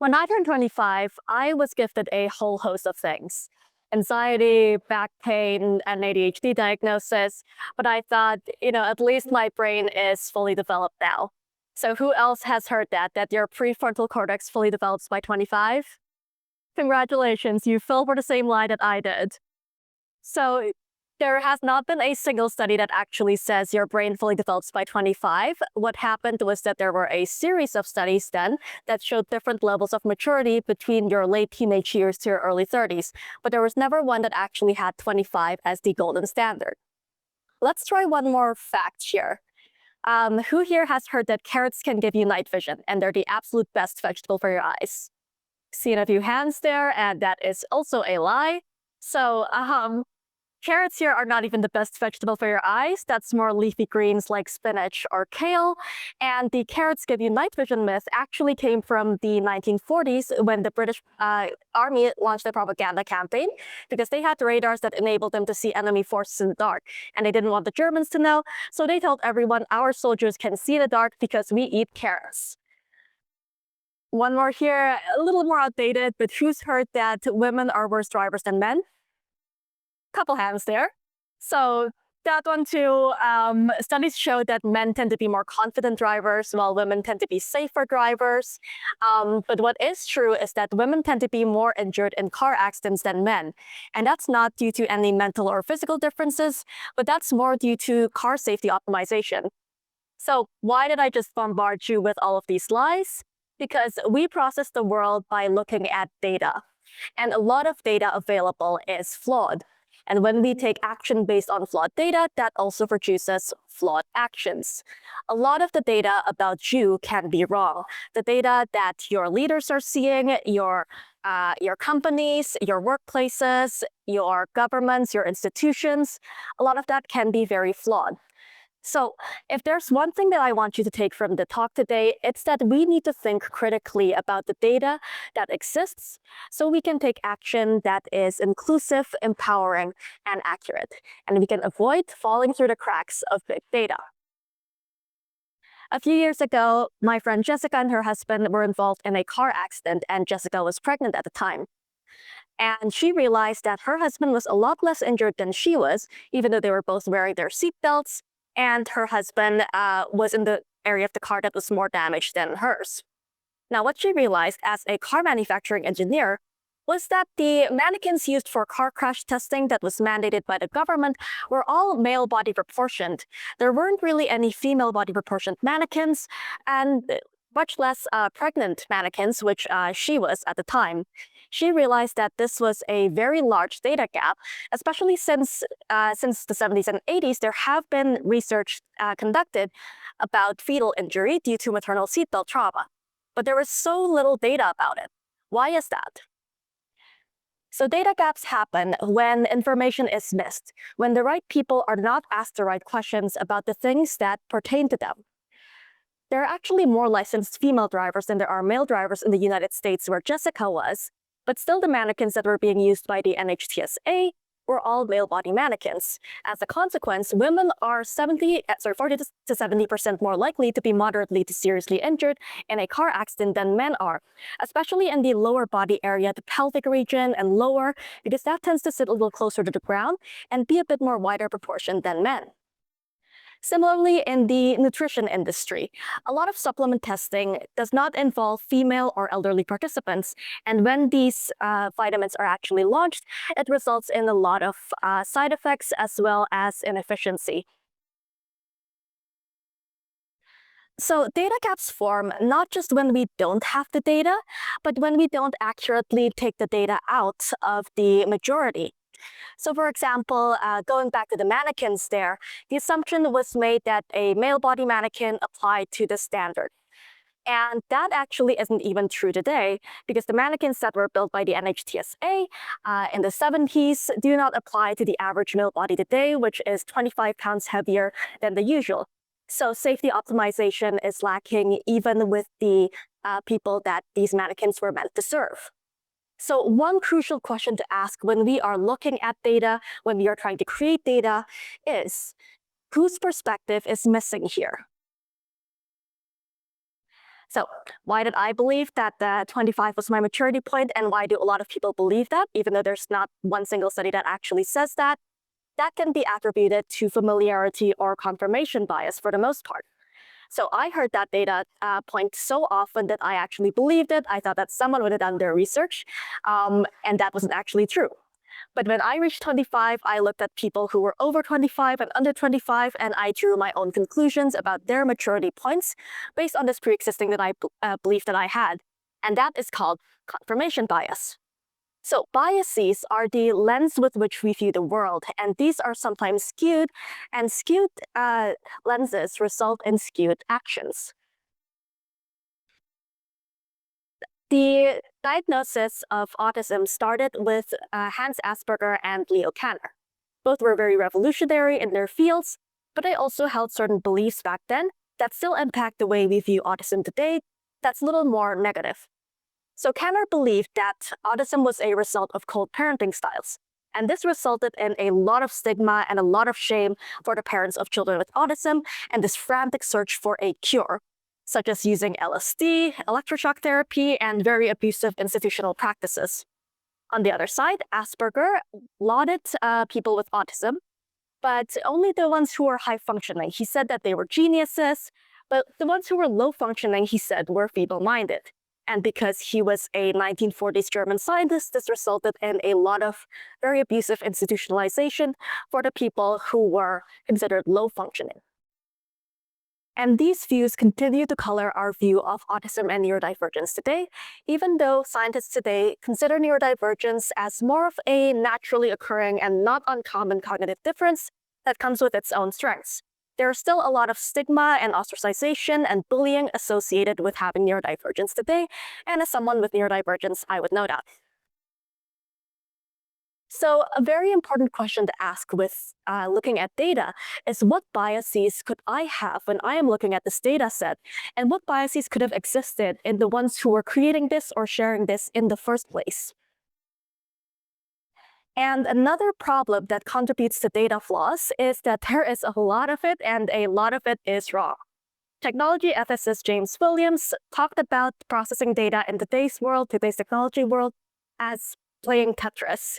When I turned 25, I was gifted a whole host of things. Anxiety, back pain, and ADHD diagnosis. But I thought, at least my brain is fully developed now. So who else has heard that your prefrontal cortex fully develops by 25? Congratulations, you fell for the same lie that I did. So there has not been a single study that actually says your brain fully develops by 25. What happened was that there were a series of studies then that showed different levels of maturity between your late teenage years to your early 30s, but there was never one that actually had 25 as the golden standard. Let's try one more fact here. Who here has heard that carrots can give you night vision and they're the absolute best vegetable for your eyes? Seen a few hands there, and that is also a lie. So, carrots here are not even the best vegetable for your eyes. That's more leafy greens like spinach or kale. And the carrots give you night vision myth actually came from the 1940s when the British Army launched a propaganda campaign because they had radars that enabled them to see enemy forces in the dark. And they didn't want the Germans to know, so they told everyone our soldiers can see in the dark because we eat carrots. One more here, a little more outdated, but who's heard that women are worse drivers than men? Couple hands there. So that one too, studies show that men tend to be more confident drivers while women tend to be safer drivers. But what is true is that women tend to be more injured in car accidents than men. And that's not due to any mental or physical differences, but that's more due to car safety optimization. So why did I just bombard you with all of these lies? Because we process the world by looking at data. And a lot of data available is flawed. And when we take action based on flawed data, that also produces flawed actions. A lot of the data about you can be wrong. The data that your leaders are seeing, your companies, your workplaces, your governments, your institutions, a lot of that can be very flawed. So if there's one thing that I want you to take from the talk today, it's that we need to think critically about the data that exists so we can take action that is inclusive, empowering, and accurate. And we can avoid falling through the cracks of big data. A few years ago, my friend Jessica and her husband were involved in a car accident, and Jessica was pregnant at the time. And she realized that her husband was a lot less injured than she was, even though they were both wearing their seatbelts. And her husband was in the area of the car that was more damaged than hers. Now, what she realized as a car manufacturing engineer was that the mannequins used for car crash testing that was mandated by the government were all male body proportioned. There weren't really any female body proportioned mannequins, and much less pregnant mannequins, which she was at the time. She realized that this was a very large data gap, especially since the 70s and 80s, there have been research conducted about fetal injury due to maternal seatbelt trauma. But there was so little data about it. Why is that? So data gaps happen when information is missed, when the right people are not asked the right questions about the things that pertain to them. There are actually more licensed female drivers than there are male drivers in the United States where Jessica was, but still the mannequins that were being used by the NHTSA were all male body mannequins. As a consequence, women are 40 to 70% more likely to be moderately to seriously injured in a car accident than men are, especially in the lower body area, the pelvic region and lower, because that tends to sit a little closer to the ground and be a bit more wider proportion than men. Similarly, in the nutrition industry, a lot of supplement testing does not involve female or elderly participants. And when these vitamins are actually launched, it results in a lot of side effects as well as inefficiency. So data gaps form not just when we don't have the data, but when we don't accurately take the data out of the majority. So for example, going back to the mannequins there, the assumption was made that a male body mannequin applied to the standard. And that actually isn't even true today, because the mannequins that were built by the NHTSA in the 70s do not apply to the average male body today, which is 25 pounds heavier than the usual. So safety optimization is lacking even with the people that these mannequins were meant to serve. So one crucial question to ask when we are looking at data, when we are trying to create data, is whose perspective is missing here? So why did I believe that 25 was my maturity point, and why do a lot of people believe that, even though there's not one single study that actually says that? That can be attributed to familiarity or confirmation bias for the most part. So I heard that data point so often that I actually believed it. I thought that someone would have done their research, and that wasn't actually true. But when I reached 25, I looked at people who were over 25 and under 25, and I drew my own conclusions about their maturity points based on this pre-existing that I belief that I had. And that is called confirmation bias. So biases are the lens with which we view the world, and these are sometimes skewed, and skewed lenses result in skewed actions. The diagnosis of autism started with Hans Asperger and Leo Kanner. Both were very revolutionary in their fields, but they also held certain beliefs back then that still impact the way we view autism today that's a little more negative. So Kanner believed that autism was a result of cold parenting styles, and this resulted in a lot of stigma and a lot of shame for the parents of children with autism and this frantic search for a cure, such as using LSD, electroshock therapy, and very abusive institutional practices. On the other side, Asperger lauded people with autism, but only the ones who were high functioning. He said that they were geniuses, but the ones who were low functioning, he said, were feeble-minded. And because he was a 1940s German scientist, this resulted in a lot of very abusive institutionalization for the people who were considered low functioning. And these views continue to color our view of autism and neurodivergence today, even though scientists today consider neurodivergence as more of a naturally occurring and not uncommon cognitive difference that comes with its own strengths. There is still a lot of stigma and ostracization and bullying associated with having neurodivergence today, and as someone with neurodivergence, I would know that. So a very important question to ask with looking at data is, what biases could I have when I am looking at this data set, and what biases could have existed in the ones who were creating this or sharing this in the first place? And another problem that contributes to data flaws is that there is a lot of it, and a lot of it is wrong. Technology ethicist James Williams talked about processing data in today's technology world, as playing Tetris,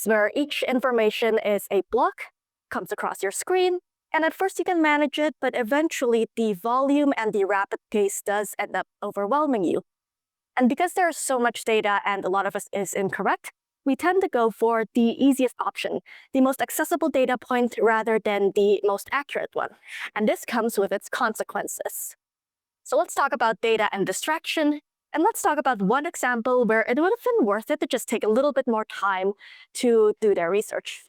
where each information is a block, comes across your screen, and at first you can manage it, but eventually the volume and the rapid pace does end up overwhelming you. And because there's so much data and a lot of it is incorrect, we tend to go for the easiest option, the most accessible data point rather than the most accurate one. And this comes with its consequences. So let's talk about data and distraction. And let's talk about one example where it would have been worth it to just take a little bit more time to do their research.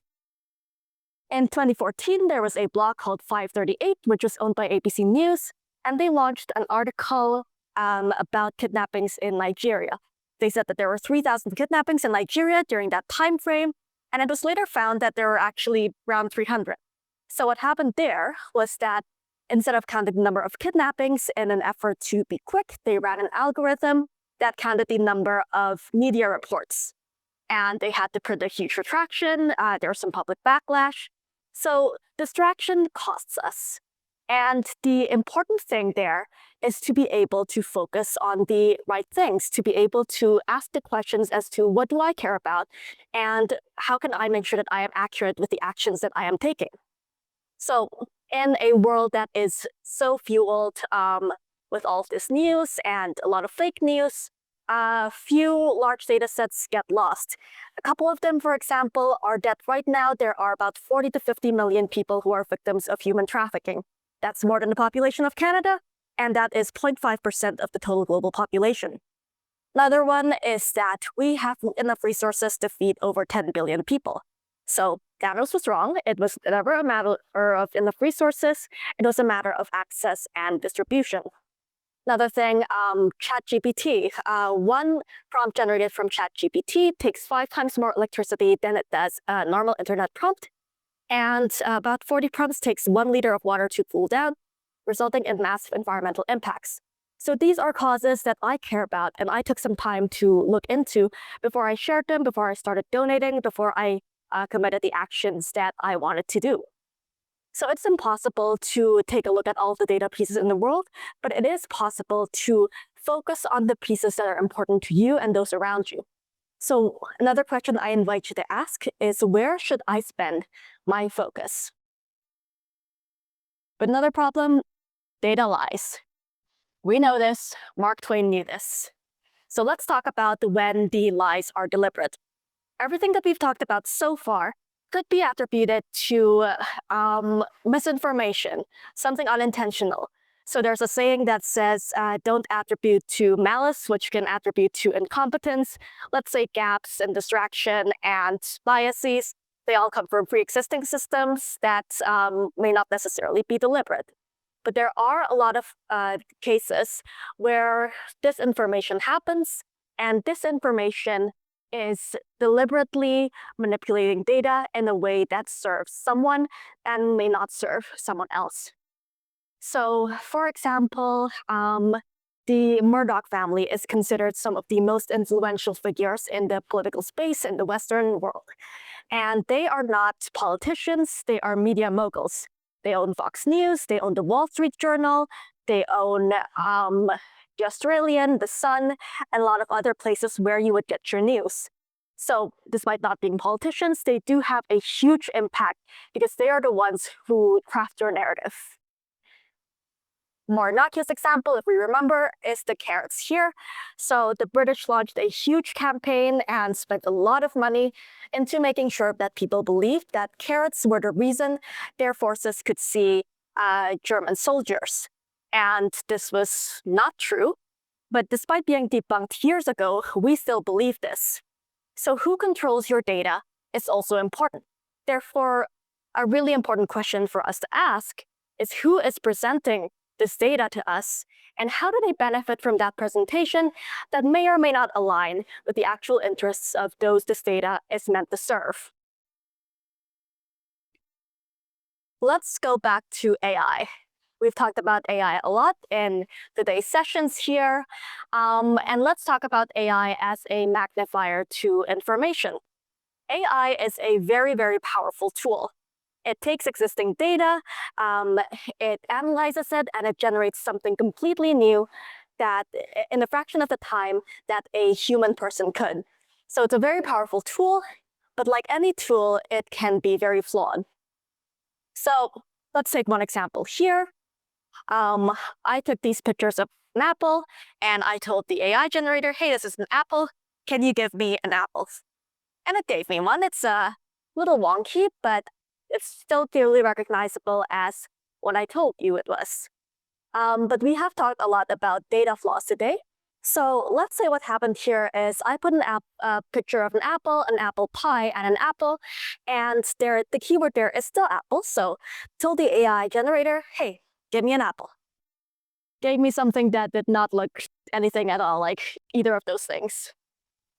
In 2014, there was a blog called 538, which was owned by ABC News, and they launched an article about kidnappings in Nigeria. They said that there were 3,000 kidnappings in Nigeria during that time frame, and it was later found that there were actually around 300. So what happened there was that instead of counting the number of kidnappings in an effort to be quick, they ran an algorithm that counted the number of media reports. And they had to predict huge retraction. There was some public backlash. So distraction costs us. And the important thing there is to be able to focus on the right things, to be able to ask the questions as to, what do I care about, and how can I make sure that I am accurate with the actions that I am taking? So in a world that is so fueled with all of this news and a lot of fake news, few large data sets get lost. A couple of them, for example, are that right now there are about 40 to 50 million people who are victims of human trafficking. That's more than the population of Canada, and that is 0.5% of the total global population. Another one is that we have enough resources to feed over 10 billion people. So Thanos was wrong. It was never a matter of enough resources. It was a matter of access and distribution. Another thing, ChatGPT. One prompt generated from ChatGPT takes 5 times more electricity than it does a normal internet prompt. And about 40 prompts takes 1 liter of water to cool down, resulting in massive environmental impacts. So these are causes that I care about, and I took some time to look into before I shared them, before I started donating, before I committed the actions that I wanted to do. So it's impossible to take a look at all the data pieces in the world, but it is possible to focus on the pieces that are important to you and those around you. So another question I invite you to ask is, where should I spend my focus? But another problem, data lies. We know this, Mark Twain knew this. So let's talk about when the lies are deliberate. Everything that we've talked about so far could be attributed to misinformation, something unintentional. So there's a saying that says, don't attribute to malice, which can attribute to incompetence. Let's say gaps and distraction and biases, they all come from pre-existing systems that may not necessarily be deliberate. But there are a lot of cases where disinformation happens, and disinformation is deliberately manipulating data in a way that serves someone and may not serve someone else. So, for example, the Murdoch family is considered some of the most influential figures in the political space in the Western world. And they are not politicians, they are media moguls. They own Fox News, they own the Wall Street Journal, they own the Australian, the Sun, and a lot of other places where you would get your news. So despite not being politicians, they do have a huge impact because they are the ones who craft your narrative. More innocuous example, if we remember, is the carrots here. So the British launched a huge campaign and spent a lot of money into making sure that people believed that carrots were the reason their forces could see German soldiers. And this was not true. But despite being debunked years ago, we still believe this. So who controls your data is also important. Therefore, a really important question for us to ask is, who is presenting this data to us, and how do they benefit from that presentation that may or may not align with the actual interests of those this data is meant to serve? Let's go back to AI. We've talked about AI a lot in today's sessions here, and let's talk about AI as a magnifier to information. AI is a very, very powerful tool. It takes existing data, it analyzes it, and it generates something completely new that in a fraction of the time that a human person could. So it's a very powerful tool, but like any tool, it can be very flawed. So let's take one example here. I took these pictures of an apple, and I told the AI generator, hey, this is an apple. Can you give me an apple? And it gave me one. It's a little wonky, but it's still clearly recognizable as what I told you it was. But we have talked a lot about data flaws today. So let's say what happened here is I put a picture of an apple pie, and an apple, and the keyword there is still apple. So told the AI generator, hey, give me an apple. Gave me something that did not look anything at all like either of those things.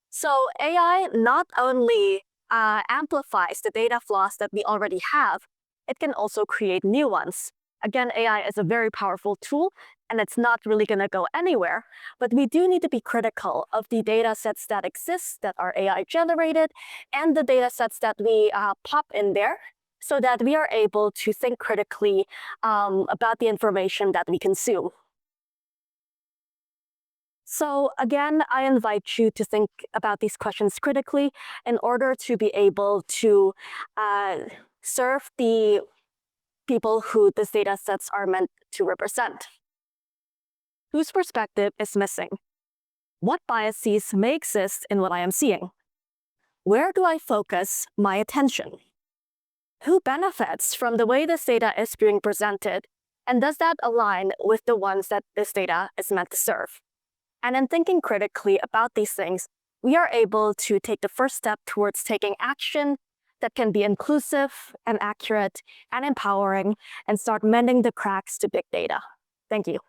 So AI not only amplifies the data flaws that we already have, it can also create new ones. Again, AI is a very powerful tool, and it's not really going to go anywhere, but we do need to be critical of the data sets that exist that are AI generated and the data sets that we pop in there so that we are able to think critically about the information that we consume. So again, I invite you to think about these questions critically in order to be able to serve the people who these data sets are meant to represent. Whose perspective is missing? What biases may exist in what I am seeing? Where do I focus my attention? Who benefits from the way this data is being presented? And does that align with the ones that this data is meant to serve? And in thinking critically about these things, we are able to take the first step towards taking action that can be inclusive and accurate and empowering and start mending the cracks to big data. Thank you.